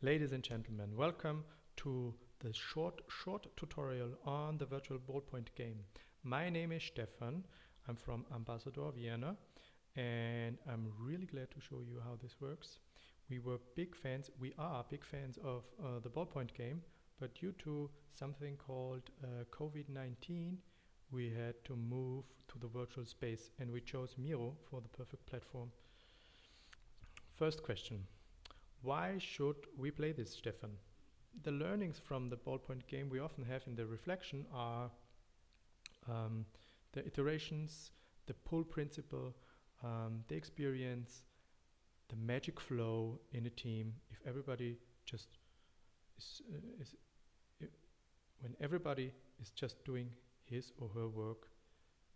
Ladies and gentlemen, welcome to the short tutorial on the virtual ballpoint game. My name is Stefan. I'm from Ambassador Vienna and I'm really glad to show you how this works. We are big fans of the ballpoint game, but due to something called COVID-19, we had to move to the virtual space and we chose Miro for the perfect platform. First question. Why should we play this, Stefan? The learnings from the ballpoint game we often have in the reflection are the iterations, the pull principle, the experience, the magic flow in a team. If everybody just when everybody is just doing his or her work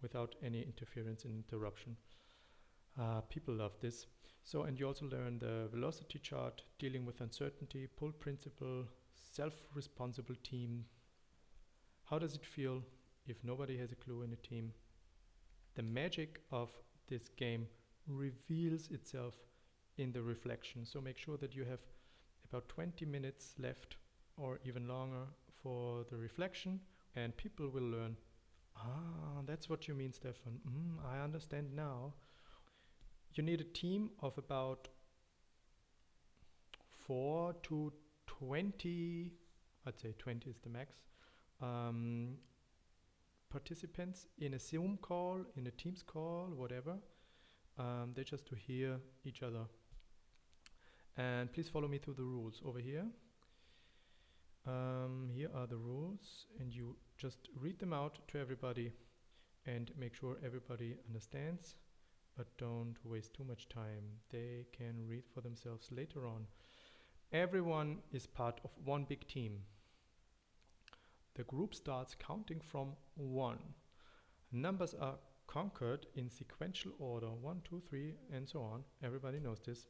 without any interference and interruption. People love this. So, and you also learn the velocity chart, dealing with uncertainty, pull principle, self-responsible team. How does it feel if nobody has a clue in a team? The magic of this game reveals itself in the reflection. So make sure that you have about 20 minutes left or even longer for the reflection, and people will learn, that's what you mean, Stefan. I understand now. You need a team of about 4 to 20, I'd say 20 is the max, participants in a Zoom call, in a Teams call, whatever. They're just to hear each other. And please follow me through the rules over here. Here are the rules, and you just read them out to everybody and make sure everybody understands. But don't waste too much time. They can read for themselves later on. Everyone is part of one big team. The group starts counting from 1. Numbers are conquered in sequential order, 1, 2, 3, and so on. Everybody knows this.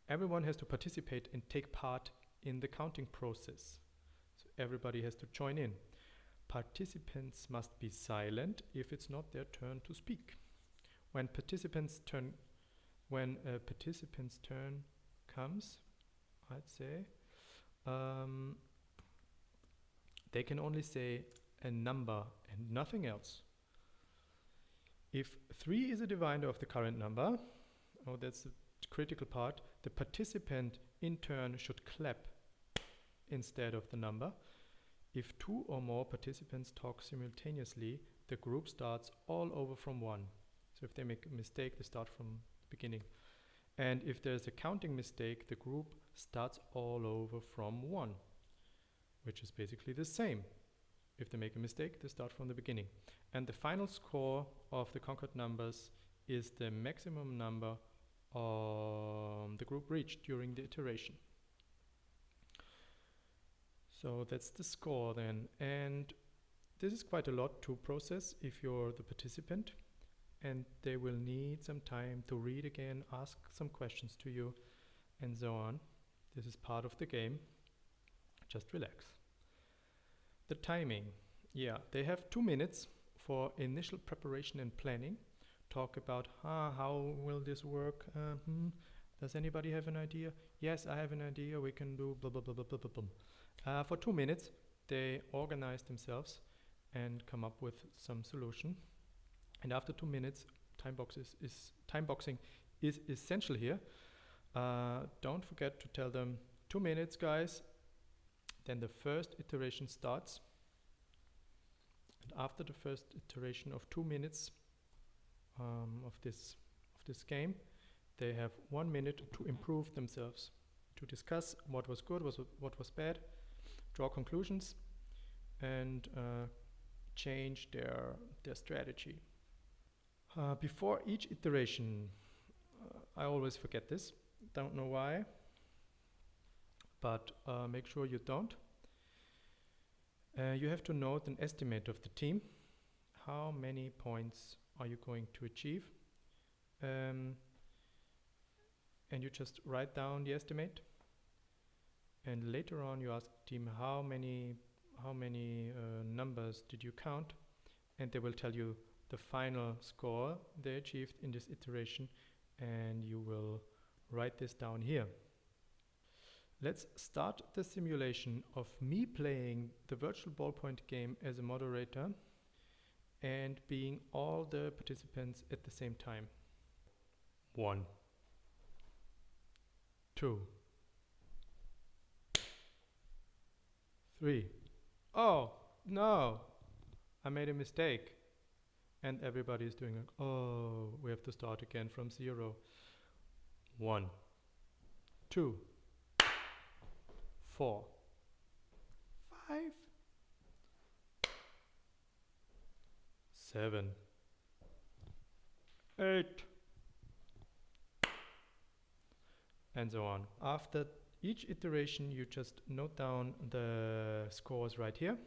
Everyone has to participate and take part in the counting process. So everybody has to join in. Participants must be silent if it's not their turn to speak. When a participant's turn comes, I'd say, they can only say a number and nothing else. If 3 is a divisor of the current number, that's the critical part, the participant in turn should clap instead of the number. If 2 or more participants talk simultaneously, the group starts all over from 1. So if they make a mistake, they start from the beginning. And if there's a counting mistake, the group starts all over from 1, which is basically the same. If they make a mistake, they start from the beginning. And the final score of the conquered numbers is the maximum number the group reached during the iteration. So that's the score then. And this is quite a lot to process if you're the participant. And they will need some time to read again, ask some questions to you, and so on. This is part of the game. Just relax. The timing. They have 2 minutes for initial preparation and planning. Talk about how will this work? Does anybody have an idea? Yes, I have an idea. We can do blah, blah, blah, blah, blah, blah, blah. For 2 minutes, they organize themselves and come up with some solution. And after 2 minutes, time boxing is essential here. Don't forget to tell them 2 minutes, guys. Then the first iteration starts. And after the first iteration of 2 minutes of this game, they have 1 minute to improve themselves, to discuss what was good, what was bad, draw conclusions, and change their strategy. Before each iteration, I always forget this, don't know why, but make sure you don't. You have to note an estimate of the team. How many points are you going to achieve? And you just write down the estimate. And later on you ask the team how many numbers did you count, and they will tell you the final score they achieved in this iteration, and you will write this down here. Let's start the simulation of me playing the virtual ballpoint game as a moderator and being all the participants at the same time. 1, 2, 3. Oh, no! I made a mistake. And everybody is doing like, oh, we have to start again from 0. 1, 2, 4, 5, 7, 8, and so on. After each iteration, you just note down the scores right here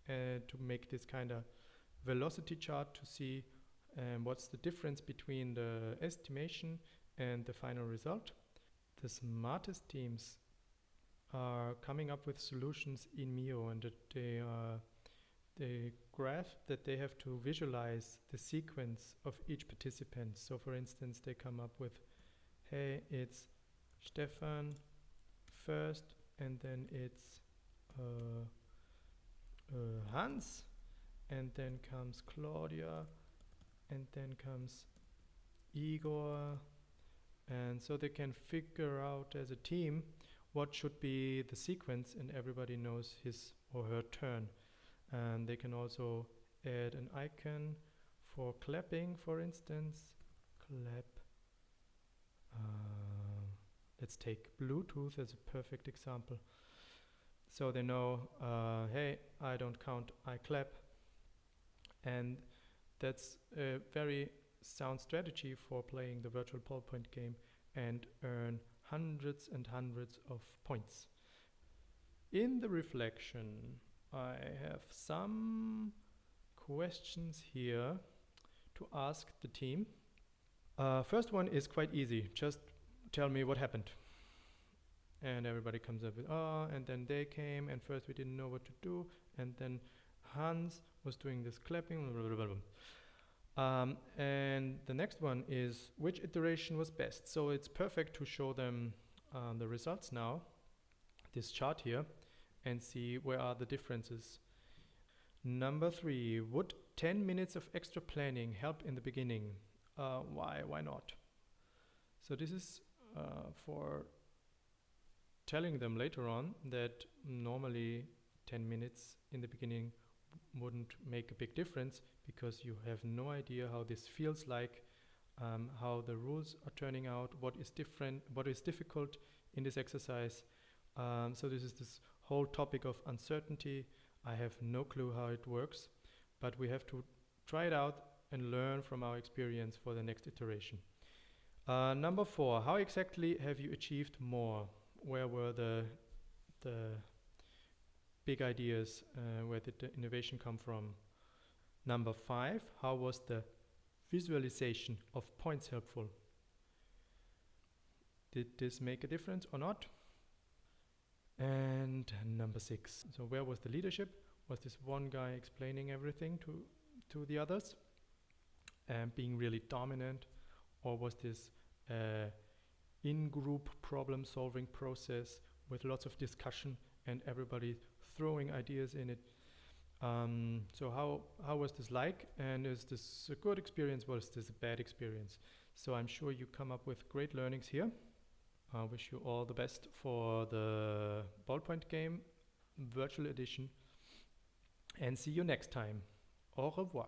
to make this kind of velocity chart to see what's the difference between the estimation and the final result. The smartest teams are coming up with solutions in Mio, and the graph that they have to visualize the sequence of each participant. So for instance, they come up with, hey, it's Stefan first, and then it's Hans, and then comes Claudia, and then comes Igor, and so they can figure out as a team what should be the sequence, and everybody knows his or her turn. And they can also add an icon for clapping, for instance. Clap. Let's take Bluetooth as a perfect example. So they know, hey, I don't count, I clap. And that's a very sound strategy for playing the virtual ballpoint game and earn hundreds and hundreds of points. In the reflection, I have some questions here to ask the team. First one is quite easy. Just tell me what happened. And everybody comes up with, and then they came, and first we didn't know what to do, and then Hans was doing this clapping, blah, blah, blah. And the next one is, which iteration was best? So it's perfect to show them the results now, this chart here, and see where are the differences. Number 3, would 10 minutes of extra planning help in the beginning? Why not? So this is for telling them later on that normally 10 minutes in the beginning wouldn't make a big difference, because you have no idea how this feels like, how the rules are turning out, what is different, what is difficult in this exercise. So this is this whole topic of uncertainty. I have no clue how it works, but we have to try it out and learn from our experience for the next iteration. Number 4, how exactly have you achieved more? Where were the big ideas, where did the innovation come from? Number 5, how was the visualization of points helpful? Did this make a difference or not? And number 6, so where was the leadership? Was this one guy explaining everything to the others and being really dominant, or was this in-group problem-solving process with lots of discussion and everybody throwing ideas in it? So how was this like, and is this a good experience, or is this a bad experience? So I'm sure you come up with great learnings here. I wish you all the best for the ballpoint game virtual edition, and see you next time. Au revoir.